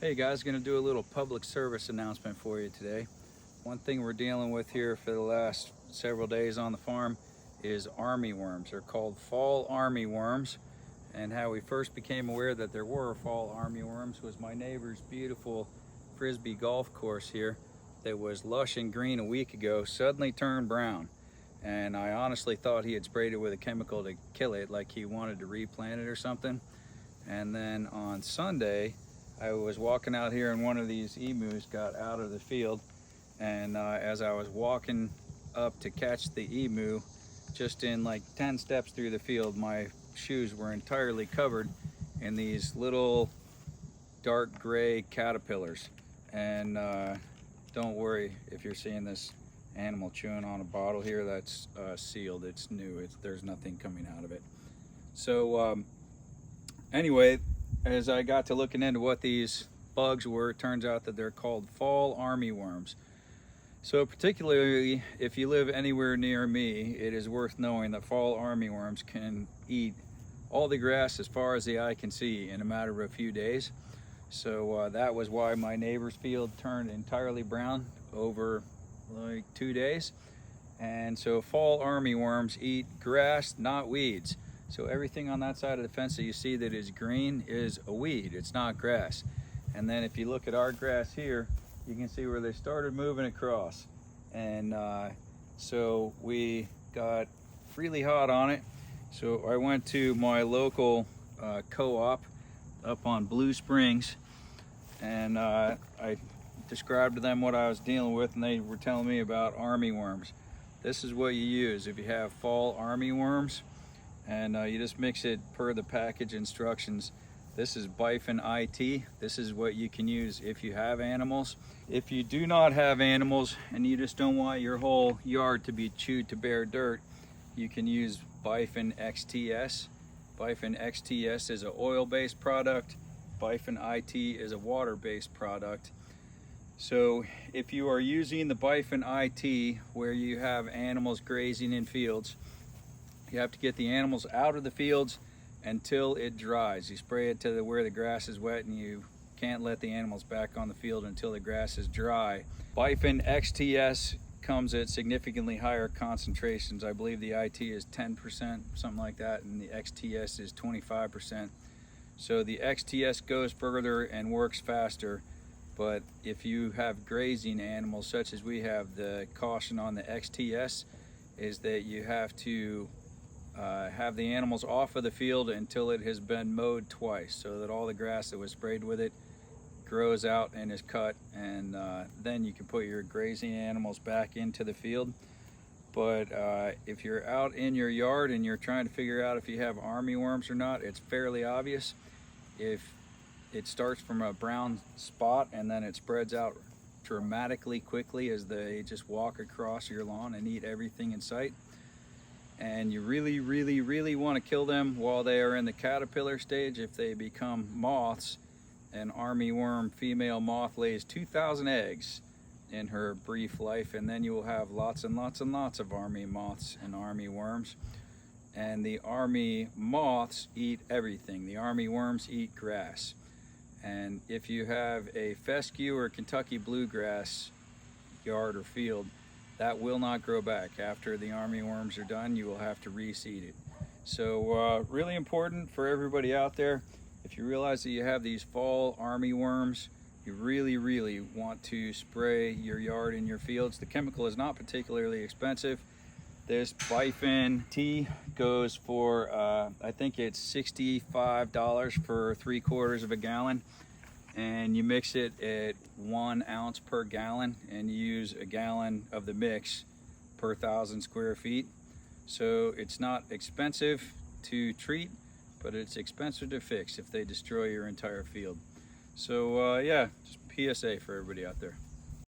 Hey guys, going to do a little public service announcement for you today. One thing we're dealing with here for the last several days on the farm is armyworms. They're called fall armyworms, and how we first became aware that there were fall armyworms was my neighbor's beautiful frisbee golf course here that was lush and green a week ago suddenly turned brown, and I honestly thought he had sprayed it with a chemical to kill it, like he wanted to replant it or something. And then on Sunday I was walking out here and one of these emus got out of the field, and as I was walking up to catch the emu, just in like 10 steps through the field, my shoes were entirely covered in these little dark gray caterpillars. And don't worry if you're seeing this animal chewing on a bottle here, that's sealed, it's new, there's nothing coming out of it. So anyway, as I got to looking into what these bugs were, it turns out that they're called fall armyworms. So particularly if you live anywhere near me, it is worth knowing that fall armyworms can eat all the grass as far as the eye can see in a matter of a few days. So that was why my neighbor's field turned entirely brown over like 2 days. And so fall armyworms eat grass, not weeds. So everything on that side of the fence that you see that is green is a weed, it's not grass. And then if you look at our grass here, you can see where they started moving across. And so we got really hot on it. So I went to my local co-op up on Blue Springs, and I described to them what I was dealing with, and they were telling me about armyworms. This is what you use if you have fall armyworms. And you just mix it per the package instructions. This is Bifin IT. This is what you can use if you have animals. If you do not have animals and you just don't want your whole yard to be chewed to bare dirt, you can use Bifin XTS. Bifin XTS is an oil-based product. Bifin IT is a water-based product. So if you are using the Bifin IT where you have animals grazing in fields, you have to get the animals out of the fields until it dries. You spray it to where the grass is wet, and you can't let the animals back on the field until the grass is dry. Bifin XTS comes at significantly higher concentrations. I believe the IT is 10%, something like that, and the XTS is 25%. So the XTS goes further and works faster, but if you have grazing animals such as we have, the caution on the XTS is that you have to have the animals off of the field until it has been mowed twice, so that all the grass that was sprayed with it grows out and is cut, and then you can put your grazing animals back into the field. But if you're out in your yard and you're trying to figure out if you have armyworms or not, it's fairly obvious. If it starts from a brown spot and then it spreads out dramatically quickly as they just walk across your lawn and eat everything in sight, and you really want to kill them while they are in the caterpillar stage, if they become moths, an armyworm female moth lays 2,000 eggs in her brief life, and then you will have lots and lots of army moths and armyworms. And the army moths eat everything. The armyworms eat grass. And if you have a fescue or Kentucky bluegrass yard or field, that will not grow back. After the armyworms are done, you will have to reseed it. So really important for everybody out there, if you realize that you have these fall armyworms, you really want to spray your yard and your fields. The chemical is not particularly expensive. This Bifin T goes for, I think it's $65 for 3/4 of a gallon. And you mix it at 1 ounce per gallon, and you use a gallon of the mix per 1,000 square feet. So it's not expensive to treat, but it's expensive to fix if they destroy your entire field. So yeah, just PSA for everybody out there.